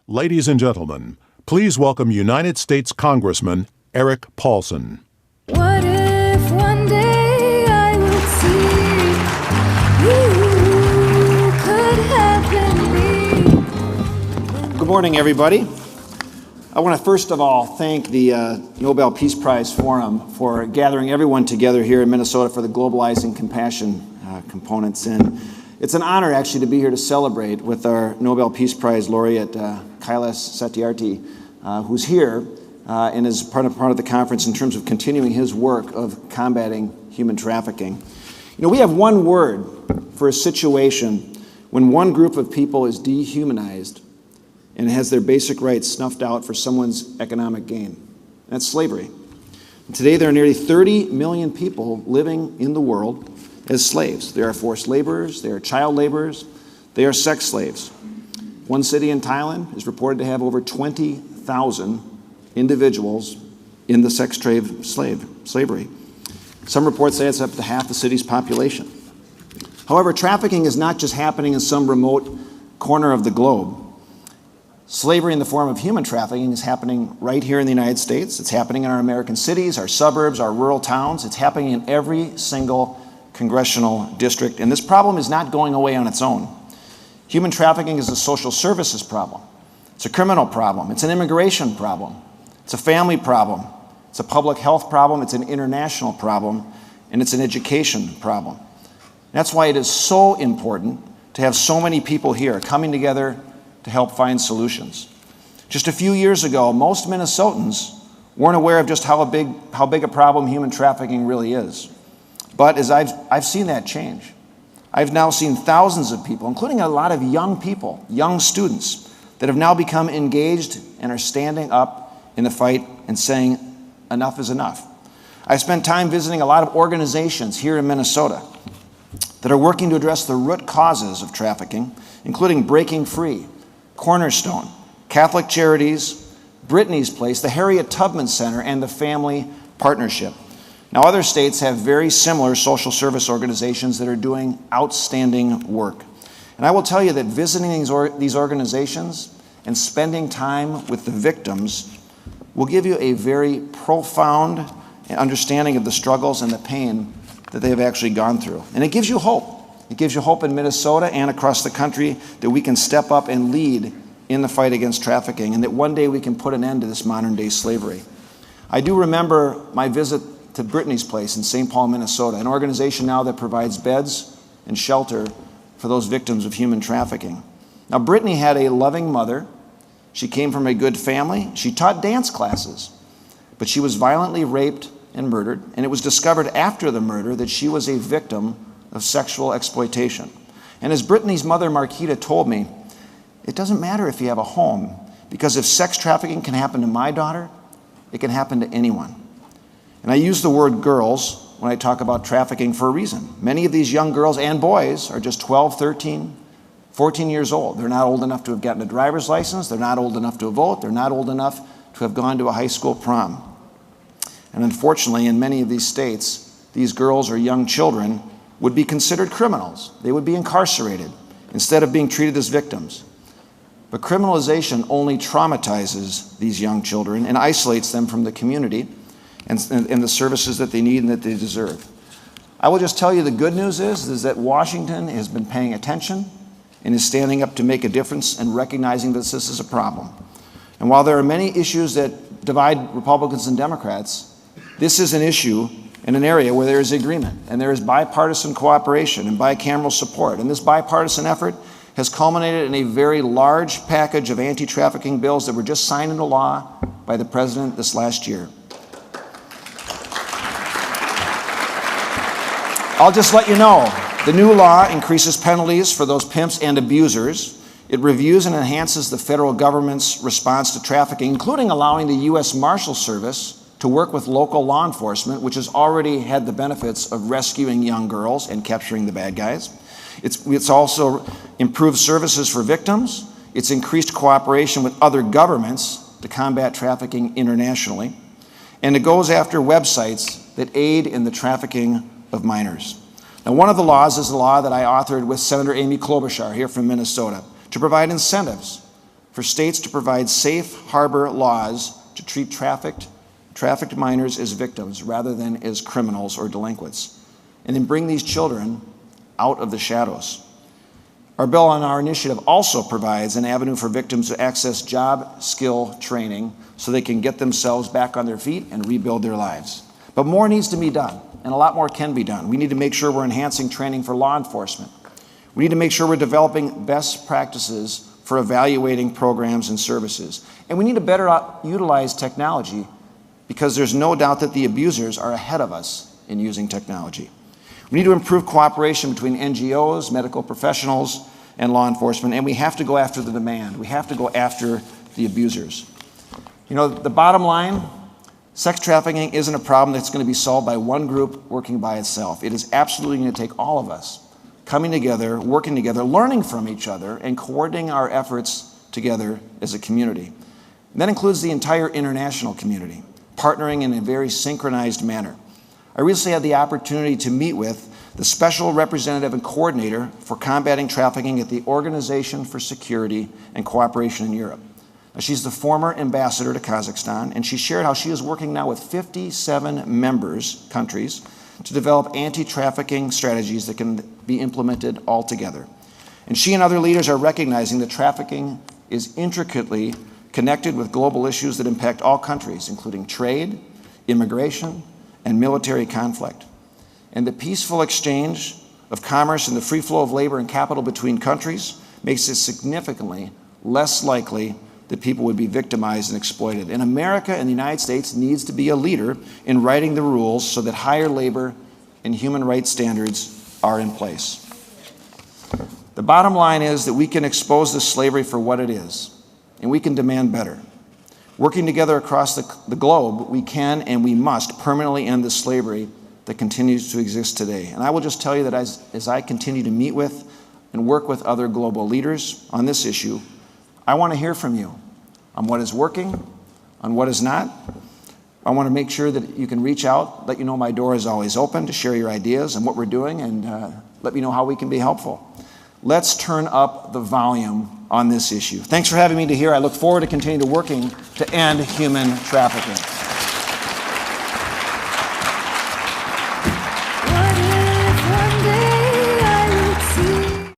Ladies and gentlemen, please welcome United States Congressman Erik Paulsen. What if one day I would see you could have been me? Good morning, everybody. I want to first of all thank the Nobel Peace Prize Forum for gathering everyone together here in Minnesota for the Globalizing Compassion components. And it's an honor actually to be here to celebrate with our Nobel Peace Prize laureate, Kailash Satyarthi, who's here and is part of the conference in terms of continuing his work of combating human trafficking. You know, we have one word for a situation when one group of people is dehumanized and has their basic rights snuffed out for someone's economic gain. That's slavery. And today there are nearly 30 million people living in the world as slaves. They are forced laborers, they are child laborers, they are sex slaves. One city in Thailand is reported to have over 20,000 individuals in the sex trade slavery. Some reports say it's up to half the city's population. However, trafficking is not just happening in some remote corner of the globe. Slavery in the form of human trafficking is happening right here in the United States. It's happening in our American cities, our suburbs, our rural towns. It's happening in every single congressional district, and this problem is not going away on its own. Human trafficking is a social services problem. It's a criminal problem. It's an immigration problem. It's a family problem. It's a public health problem. It's an international problem, and it's an education problem. That's why it is so important to have so many people here coming together to help find solutions. Just a few years ago, most Minnesotans weren't aware of just how big a problem human trafficking really is. But as I've seen that change. I've now seen thousands of people, including a lot of young people, young students, that have now become engaged and are standing up in the fight and saying, enough is enough. I spent time visiting a lot of organizations here in Minnesota that are working to address the root causes of trafficking, including Breaking Free, Cornerstone, Catholic Charities, Brittany's Place, the Harriet Tubman Center, and the Family Partnership. Now, other states have very similar social service organizations that are doing outstanding work. And I will tell you that visiting these organizations and spending time with the victims will give you a very profound understanding of the struggles and the pain that they have actually gone through. And it gives you hope. It gives you hope in Minnesota and across the country that we can step up and lead in the fight against trafficking and that one day we can put an end to this modern-day slavery. I do remember my visit to Brittany's Place in St. Paul, Minnesota, an organization now that provides beds and shelter for those victims of human trafficking. Now, Brittany had a loving mother. She came from a good family. She taught dance classes, but she was violently raped and murdered, and it was discovered after the murder that she was a victim of sexual exploitation. And as Brittany's mother, Marquita, told me, it doesn't matter if you have a home, because if sex trafficking can happen to my daughter, it can happen to anyone. And I use the word girls when I talk about trafficking for a reason. Many of these young girls and boys are just 12, 13, 14 years old. They're not old enough to have gotten a driver's license. They're not old enough to vote. They're not old enough to have gone to a high school prom. And unfortunately, in many of these states, these girls or young children would be considered criminals. They would be incarcerated instead of being treated as victims. But criminalization only traumatizes these young children and isolates them from the community and the services that they need and that they deserve. I will just tell you the good news is that Washington has been paying attention and is standing up to make a difference and recognizing that this is a problem. And while there are many issues that divide Republicans and Democrats, this is an issue in an area where there is agreement and there is bipartisan cooperation and bicameral support. And this bipartisan effort has culminated in a very large package of anti-trafficking bills that were just signed into law by the president this last year. I'll just let you know, the new law increases penalties for those pimps and abusers. It reviews and enhances the federal government's response to trafficking, including allowing the U.S. Marshal Service to work with local law enforcement, which has already had the benefits of rescuing young girls and capturing the bad guys. It's also improved services for victims. It's increased cooperation with other governments to combat trafficking internationally. And it goes after websites that aid in the trafficking of minors. Now, one of the laws is the law that I authored with Senator Amy Klobuchar here from Minnesota to provide incentives for states to provide safe harbor laws to treat trafficked minors as victims rather than as criminals or delinquents, and then bring these children out of the shadows. Our bill on our initiative also provides an avenue for victims to access job skill training so they can get themselves back on their feet and rebuild their lives. But more needs to be done, and a lot more can be done. We need to make sure we're enhancing training for law enforcement. We need to make sure we're developing best practices for evaluating programs and services. And we need to better utilize technology, because there's no doubt that the abusers are ahead of us in using technology. We need to improve cooperation between NGOs, medical professionals, and law enforcement, and we have to go after the demand. We have to go after the abusers. You know, the bottom line, sex trafficking isn't a problem that's going to be solved by one group working by itself. It is absolutely going to take all of us coming together, working together, learning from each other, and coordinating our efforts together as a community. And that includes the entire international community, partnering in a very synchronized manner. I recently had the opportunity to meet with the Special Representative and Coordinator for Combating Trafficking at the Organization for Security and Cooperation in Europe. Now, she's the former ambassador to Kazakhstan, and she shared how she is working now with 57 countries to develop anti-trafficking strategies that can be implemented all together. And she and other leaders are recognizing that trafficking is intricately connected with global issues that impact all countries, including trade, immigration, and military conflict. And the peaceful exchange of commerce and the free flow of labor and capital between countries makes it significantly less likely that people would be victimized and exploited. And America and the United States needs to be a leader in writing the rules so that higher labor and human rights standards are in place. The bottom line is that we can expose this slavery for what it is, and we can demand better. Working together across the globe, we can and we must permanently end the slavery that continues to exist today. And I will just tell you that as I continue to meet with and work with other global leaders on this issue, I want to hear from you on what is working, on what is not. I want to make sure that you can reach out, let you know my door is always open to share your ideas and what we're doing, and let me know how we can be helpful. Let's turn up the volume on this issue. Thanks for having me to here. I look forward to continuing to working to end human trafficking.